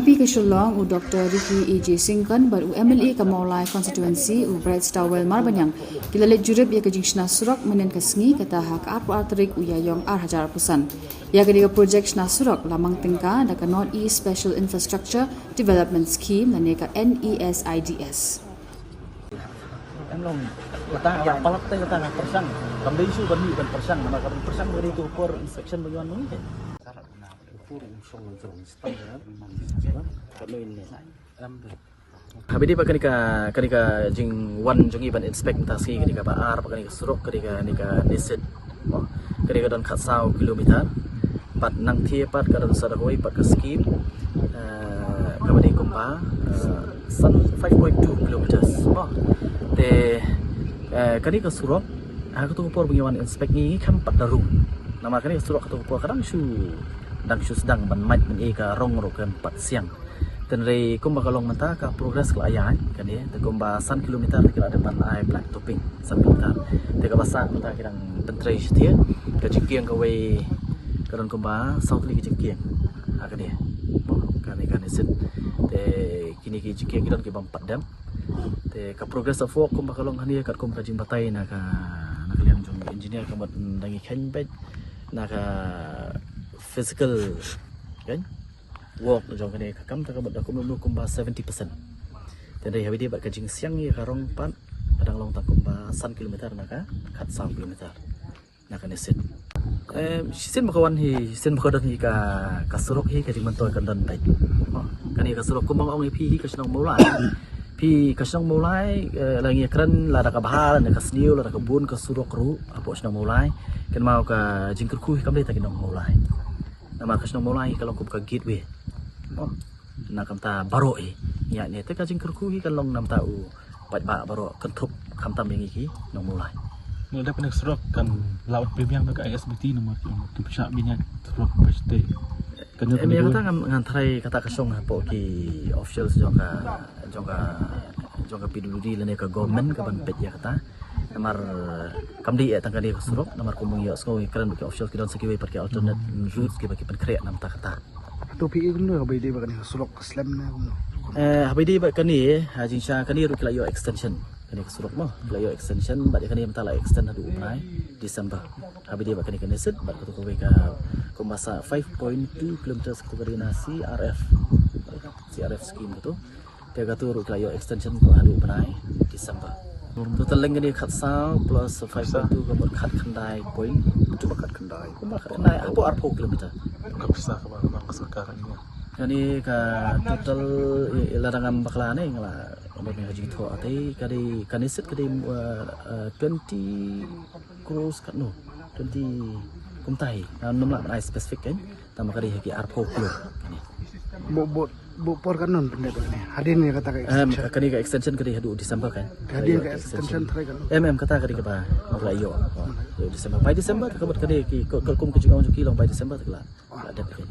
Pi ke Shillong u Dr. Ricky E.J. Singkan bar u MLA ke Maulai constituency u Bright Stowell Marbanyang kilalit jurib ya ke jingshna surak menen ke sengi kata hak atrik u yayong Hajar Pusan. Ya ke projek shna surak lamang tingka da ke North East Special Infrastructure Development Scheme dan ke NESIDS. Em long kata yang palak teh kata persen kembali isu bani ban persen mana kan persen dari itu for inspection bagian mana ni habis pak kenika jing wan jungi ban inspektasi kenika baar pak kenika suruk kenika neset kenika don khatsau kilometer pat nang thie pat kadan sadahoi pat ke skim kabadi kumpa san 5.2 kilometers te kenika suruk aku tu por bunyawan inspek ni kam pat darung nama kenika suruk tu por kadang su sedang ban mai ban eka rong ro kan pat siang tenre kumba kalong menta ka progress kala ayai kan dia te kumba san kilometer kala depan ai black topping san kilometer te ka basa menta kirang pentre dia ka jingkiang ka we karon kumba south li jingkiang ha kan dia kan sit te kini ki jingkiang kidan ki bam padam te ka progress of work kumba kalong hania kat kumba jimbatai na kalian jong engineer ka mat dangi khanbet na ka physical kan work jong kene kam ta ka bad aku melu kumba 70%. Dan dari habis dia bad kajing siang ni karong pan kadang long tak kumba san kilometer naka kat 1 kilometer naka ne sit sin bakawan hi sin bakadan hi ka surok hi kajing mantoy kan dan bai kan hi ka surok kumbang ong hi ka snong mulai pi ka snong mulai langi kran la da ka bahar na ka sniu la da ka bun ka surok ru apo snong mulai kan mau ka jingkur ku kam dei ta kinong mulai nama kasno mulai kalau ku ka gateway na kam ta baro ya ne te ka jing kurku hi kan long nam ta u pat ba baro kan thup kam ta mengi ki no mulai no da penek surok kan laut premium ka ISBT nomor tu pisa minyak surok pasti kan em ya kata ngan thai kata kasong po ki officials jonga PWD lene ka government ka ban pet ya kata nomor kamdi tangka dia surok nomor kumung ya sko kran ke official kidon sekiwe perke alternate routes ke bagi penkreat nam ta kata topi igno habai de bakani surok slam na habai de bakani hajin sha kani ru kelayo extension kani surok mo kelayo extension bad kani mentala extend hadu uprai December habai de bakani kani set bad ko ka kumasa 5.2 km kategori na CRF scheme tu tiga tu ru kelayo extension ko hadu uprai December total length ni khatsau plus 5.2 ko khat khandai point cuma khat khandai apa arpo kilometer ka bisa ka bang sekarang ini jadi ka total larangan bakla ni ngala ambil haji tho atai kadi kanisit kadi 20 cross kat no 20 kumtai nom la spesifik kan tambah kadi haki arpo kilo bo por kan non pendek ni hadin ni kata kadi ka extension kadi hadu December kan hadin ka extension try kan kata kadi ka ba rayo December by December kabut kadi ki kum ke jingau long by December tekla ada kadi